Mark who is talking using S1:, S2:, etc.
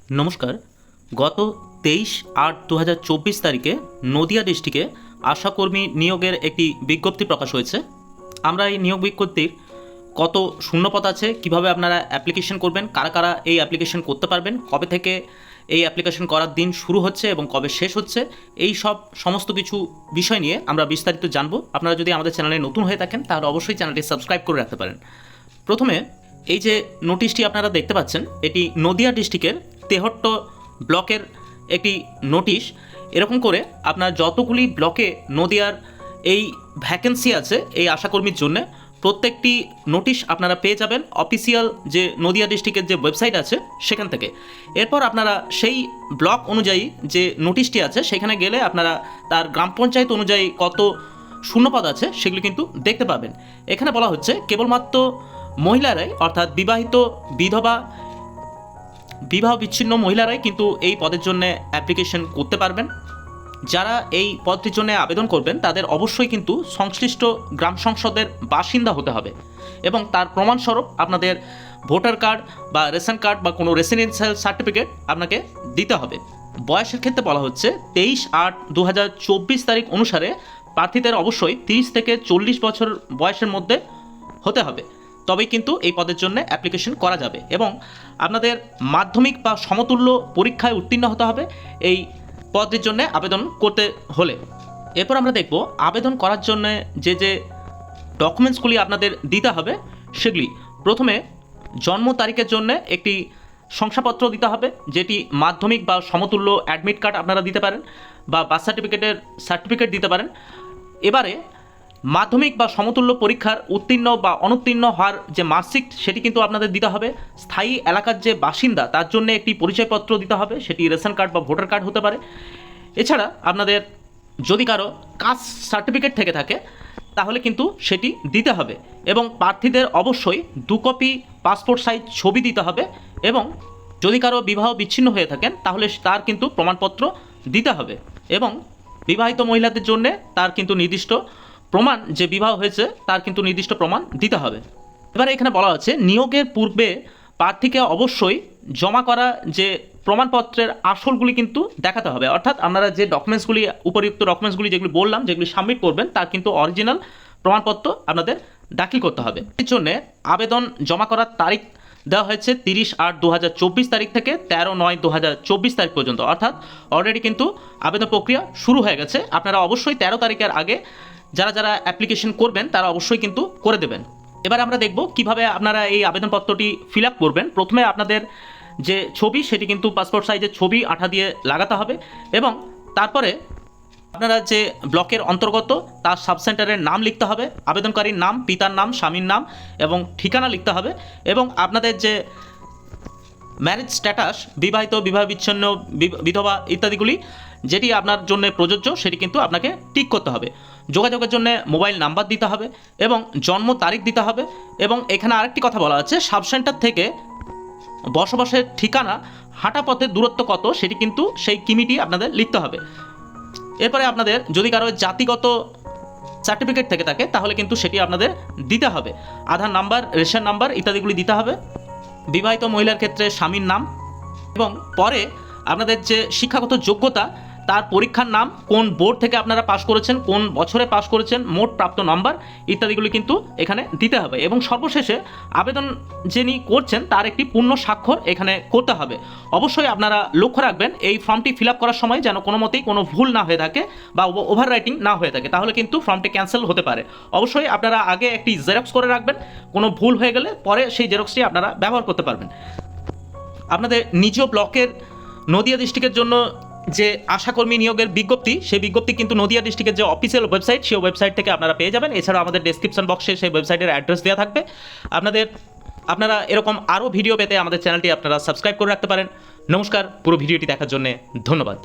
S1: নমস্কার। গত 23/8/2024 তারিখে নদিয়া ডিস্ট্রিক্টে আশাকর্মী নিয়োগের একটি বিজ্ঞপ্তি প্রকাশ হয়েছে। আমরা এই নিয়োগ বিজ্ঞপ্তির কত শূন্যপদ আছে, কিভাবে আপনারা অ্যাপ্লিকেশন করবেন, কারা কারা এই অ্যাপ্লিকেশন করতে পারবেন, কবে থেকে এই অ্যাপ্লিকেশন করার দিন শুরু হচ্ছে এবং কবে শেষ হচ্ছে, এই সব সমস্ত কিছু বিষয় নিয়ে আমরা বিস্তারিত জানবো। আপনারা যদি আমাদের চ্যানেলে নতুন হয়ে থাকেন তাহলে অবশ্যই চ্যানেলটি সাবস্ক্রাইব করে রাখতে পারেন। প্রথমে এই যে নোটিশটি আপনারা দেখতে পাচ্ছেন, এটি নদিয়া ডিস্ট্রিক্টের তেহট্ট ব্লকের একটি নোটিশ। এরকম করে আপনার যতগুলি ব্লকে নদিয়ার এই ভ্যাকেন্সি আছে এই আশাকর্মীর জন্য, প্রত্যেকটি নোটিশ আপনারা পেয়ে যাবেন অফিসিয়াল যে নদিয়া ডিস্ট্রিক্টের যে ওয়েবসাইট আছে সেখান থেকে। এরপর আপনারা সেই ব্লক অনুযায়ী যে নোটিশটি আছে সেখানে গেলে আপনারা তার গ্রাম পঞ্চায়েত অনুযায়ী কত শূন্যপদ আছে সেগুলি কিন্তু দেখতে পাবেন। এখানে বলা হচ্ছে কেবলমাত্র মহিলারাই, অর্থাৎ বিবাহিত, বিধবা, বিবাহ বিচ্ছিন্ন মহিলারাই কিন্তু এই পদের জন্য অ্যাপ্লিকেশন করতে পারবেন। যারা এই পদটির জন্য আবেদন করবেন তাদের অবশ্যই কিন্তু সংশ্লিষ্ট গ্রাম সংসদের বাসিন্দা হতে হবে এবং তার প্রমাণস্বরূপ আপনাদের ভোটার কার্ড বা রেশন কার্ড বা কোনো রেসিডেন্সিয়াল সার্টিফিকেট আপনাকে দিতে হবে। বয়সের ক্ষেত্রে বলা হচ্ছে 23/8/2024 তারিখ অনুসারে প্রার্থীদের অবশ্যই 30 থেকে 40 বছর বয়সের মধ্যে হতে হবে, তবেই কিন্তু এই পদের জন্য অ্যাপ্লিকেশন করা যাবে এবং আপনাদের মাধ্যমিক বা সমতুল্য পরীক্ষায় উত্তীর্ণ হতে হবে এই পদের জন্য আবেদন করতে হলে। এরপর আমরা দেখব আবেদন করার জন্য যে যে ডকুমেন্টসগুলি আপনাদের দিতে হবে সেগুলি। প্রথমে জন্ম তারিখের জন্য একটি শংসাপত্র দিতে হবে, যেটি মাধ্যমিক বা সমতুল্য অ্যাডমিট কার্ড আপনারা দিতে পারেন বা বার্থ সার্টিফিকেট দিতে পারেন। এবারে মাধ্যমিক বা সমতুল্য পরীক্ষার উত্তীর্ণ বা অনুত্তীর্ণ হওয়ার যে মার্কশিট সেটি কিন্তু আপনাদের দিতে হবে। স্থায়ী এলাকার যে বাসিন্দা তার জন্য একটি পরিচয়পত্র দিতে হবে, সেটি রেশন কার্ড বা ভোটার কার্ড হতে পারে। এছাড়া আপনাদের যদি কারো কাস্ট সার্টিফিকেট থেকে থাকে তাহলে কিন্তু সেটি দিতে হবে এবং প্রার্থীদের অবশ্যই 2 কপি পাসপোর্ট সাইজ ছবি দিতে হবে এবং যদি কারো বিবাহ বিচ্ছিন্ন হয়ে থাকেন তাহলে তার কিন্তু প্রমাণপত্র দিতে হবে এবং বিবাহিত মহিলাদের জন্য তার কিন্তু নির্দিষ্ট প্রমাণ, যে বিবাহ হয়েছে তার কিন্তু নির্দিষ্ট প্রমাণ দিতে হবে। এবারে এখানে বলা আছে নিয়োগের পূর্বে প্রার্থীকে অবশ্যই জমা করা যে প্রমাণপত্রের আসলগুলি কিন্তু দেখাতে হবে, অর্থাৎ আপনারা যে ডকুমেন্টসগুলি, উপযুক্ত ডকুমেন্টসগুলি যেগুলি বললাম, যেগুলি সাবমিট করবেন তার কিন্তু অরিজিনাল প্রমাণপত্র আপনাদের দাখিল করতে হবে। এর জন্য আবেদন জমা করার তারিখ দেওয়া হয়েছে 30/8/2024 তারিখ থেকে 13/9/2024 তারিখ পর্যন্ত, অর্থাৎ অলরেডি কিন্তু আবেদন প্রক্রিয়া শুরু হয়ে গেছে। আপনারা অবশ্যই 13 তারিখের আগে যারা যারা অ্যাপ্লিকেশন করবেন তারা অবশ্যই কিন্তু করে দেবেন। এবার আমরা দেখব কিভাবে আপনারা এই আবেদনপত্রটি ফিল আপ করবেন। প্রথমে আপনাদের যে ছবি সেটি কিন্তু পাসপোর্ট সাইজের ছবি আঠা দিয়ে লাগাতে হবে এবং তারপরে আপনারা যে ব্লকের অন্তর্গত তার সাবসেন্টারের নাম লিখতে হবে, আবেদনকারীর নাম, পিতার নাম, স্বামীর নাম এবং ঠিকানা লিখতে হবে এবং আপনাদের যে ম্যারেজ স্ট্যাটাস, বিবাহিত, বিবাহ বিচ্ছিন্ন, বিধবা ইত্যাদিগুলি যেটি আপনার জন্য প্রযোজ্য সেটি কিন্তু আপনাকে টিক করতে হবে। যোগাযোগের জন্য মোবাইল নাম্বার দিতে হবে এবং জন্ম তারিখ দিতে হবে এবং এখানে আরেকটি কথা বলা আছে, সাবসেন্টার থেকে বসবাসের ঠিকানা হাঁটা পথের দূরত্ব কত সেটি কিন্তু সেই কিমিটি আপনাদের লিখতে হবে। এরপরে আপনাদের যদি কারো জাতিগত সার্টিফিকেট থেকে থাকে তাহলে কিন্তু সেটি আপনাদের দিতে হবে। আধার নাম্বার, রেশন নাম্বার ইত্যাদিগুলি দিতে হবে। বিবাহিত মহিলার ক্ষেত্রে স্বামীর নাম এবং পরে আপনাদের যে শিক্ষাগত যোগ্যতা তার পরীক্ষার নাম, কোন বোর্ড থেকে আপনারা পাস করেছেন, কোন বছরে পাস করেছেন, মোট প্রাপ্ত নাম্বার ইত্যাদিগুলি কিন্তু এখানে দিতে হবে এবং সর্বশেষে আবেদন যিনি করছেন তার একটি পূর্ণ স্বাক্ষর এখানে করতে হবে। অবশ্যই আপনারা লক্ষ্য রাখবেন এই ফর্মটি ফিল আপ করার সময় যেন কোনো মতেই কোনো ভুল না হয়ে থাকে বা ওভার রাইটিং না হয়ে থাকে, তাহলে কিন্তু ফর্মটি ক্যান্সেল হতে পারে। অবশ্যই আপনারা আগে একটি জেরক্স করে রাখবেন, কোনো ভুল হয়ে গেলে পরে সেই জেরক্সটি আপনারা ব্যবহার করতে পারবেন। আপনাদের নিজ ব্লকের নদিয়া ডিস্ট্রিক্টের জন্য যে আশাকর্মী নিয়োগের বিজ্ঞপ্তি, সেই বিজ্ঞপ্তি কিন্তু নদিয়া ডিস্ট্রিক্টের যে অফিসিয়াল ওয়েবসাইট সেই ওয়েবসাইট থেকে আপনারা পেয়ে যাবেন। এছাড়াও আমাদের ডেসক্রিপশন বক্সে সেই ওয়েবসাইটের অ্যাড্রেস দেওয়া থাকবে। আপনারা এরকম আরও ভিডিও পেতে আমাদের চ্যানেলটি আপনারা সাবস্ক্রাইব করে রাখতে পারেন। নমস্কার, পুরো ভিডিওটি দেখার জন্য ধন্যবাদ।